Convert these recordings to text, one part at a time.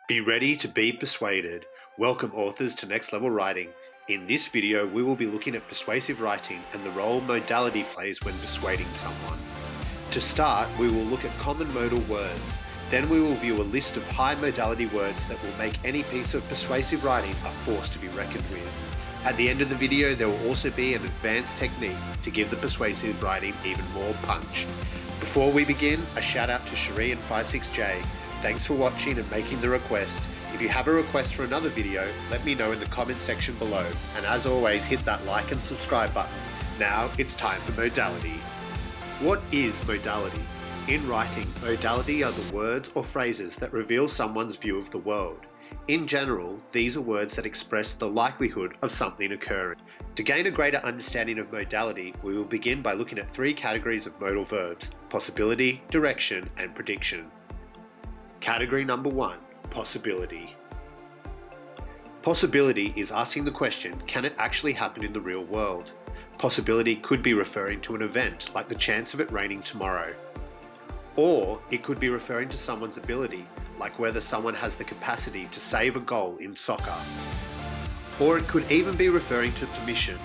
Be ready to be persuaded. Welcome authors to Next Level Writing. In this video, we will be looking at persuasive writing and the role modality plays when persuading someone. To start, we will look at common modal words. Then we will view a list of high modality words that will make any piece of persuasive writing a force to be reckoned with. At the end of the video, there will also be an advanced technique to give the persuasive writing even more punch. Before we begin, a shout out to Cherie and 56J. Thanks for watching and making the request. If you have a request for another video, let me know in the comment section below. And as always, hit that like and subscribe button. Now it's time for modality. What is modality? In writing, modality are the words or phrases that reveal someone's view of the world. In general, these are words that express the likelihood of something occurring. To gain a greater understanding of modality, we will begin by looking at three categories of modal verbs: possibility, direction, and prediction. Category number 1, possibility. Possibility is asking the question, can it actually happen in the real world? Possibility could be referring to an event, like the chance of it raining tomorrow. Or it could be referring to someone's ability, like whether someone has the capacity to save a goal in soccer. Or it could even be referring to permission,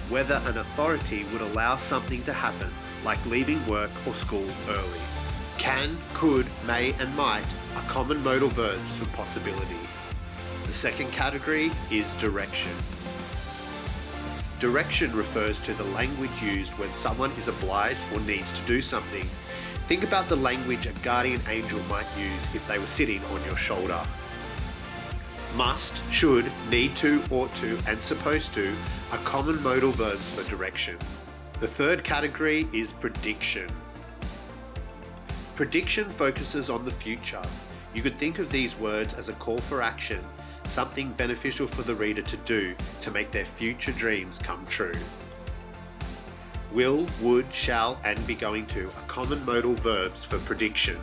whether an authority would allow something to happen, like leaving work or school early. Can, could, may, and might are common modal verbs for possibility. The second category is direction. Direction refers to the language used when someone is obliged or needs to do something. Think about the language a guardian angel might use if they were sitting on your shoulder. Must, should, need to, ought to, and supposed to are common modal verbs for direction. The third category is prediction. Prediction focuses on the future. You could think of these words as a call for action, something beneficial for the reader to do to make their future dreams come true. Will, would, shall, and be going to are common modal verbs for prediction.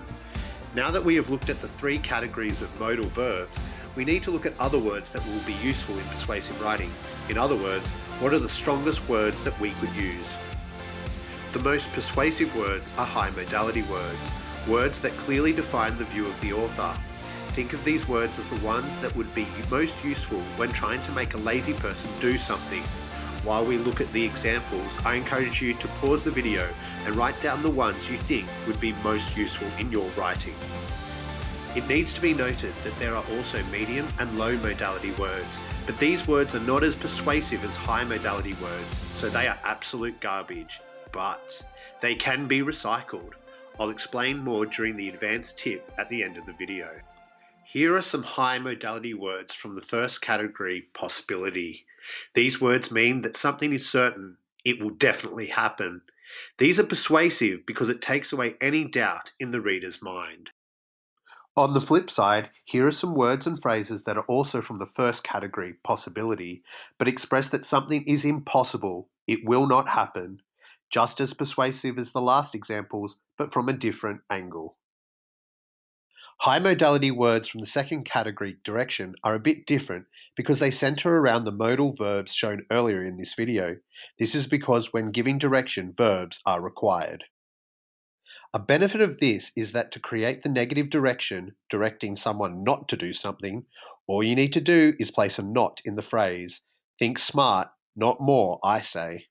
Now that we have looked at the three categories of modal verbs, we need to look at other words that will be useful in persuasive writing. In other words, what are the strongest words that we could use? The most persuasive words are high modality words that clearly define the view of the author. Think of these words as the ones that would be most useful when trying to make a lazy person do something. While we look at the examples, I encourage you to pause the video and write down the ones you think would be most useful in your writing. It needs to be noted that there are also medium and low modality words, but these words are not as persuasive as high modality words, so they are absolute garbage. But they can be recycled. I'll explain more during the advanced tip at the end of the video. Here are some high modality words from the first category, possibility. These words mean that something is certain, it will definitely happen. These are persuasive because it takes away any doubt in the reader's mind. On the flip side, here are some words and phrases that are also from the first category, possibility, but express that something is impossible, it will not happen. Just as persuasive as the last examples, but from a different angle. High modality words from the second category, direction, are a bit different because they center around the modal verbs shown earlier in this video. This is because when giving direction, verbs are required. A benefit of this is that to create the negative direction, directing someone not to do something, all you need to do is place a not in the phrase. Think smart, not more, I say.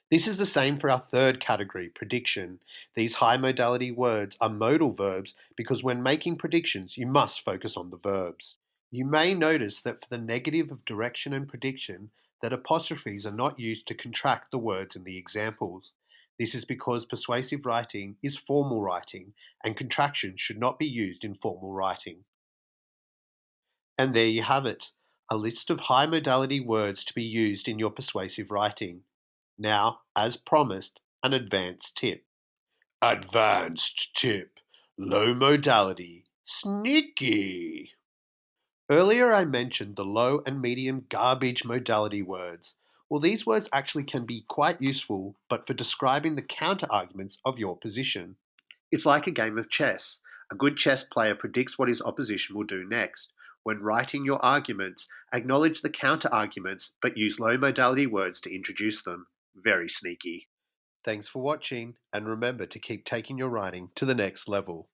This is the same for our third category, prediction. These high modality words are modal verbs because when making predictions, you must focus on the verbs. You may notice that for the negative of direction and prediction, that apostrophes are not used to contract the words in the examples. This is because persuasive writing is formal writing, and contractions should not be used in formal writing. And there you have it, a list of high modality words to be used in your persuasive writing. Now, as promised, an advanced tip. Advanced tip. Low modality. Sneaky. Earlier I mentioned the low and medium garbage modality words. Well, these words actually can be quite useful, but for describing the counter-arguments of your position. It's like a game of chess. A good chess player predicts what his opposition will do next. When writing your arguments, acknowledge the counter-arguments, but use low modality words to introduce them. Very sneaky. Thanks for watching, and remember to keep taking your writing to the next level.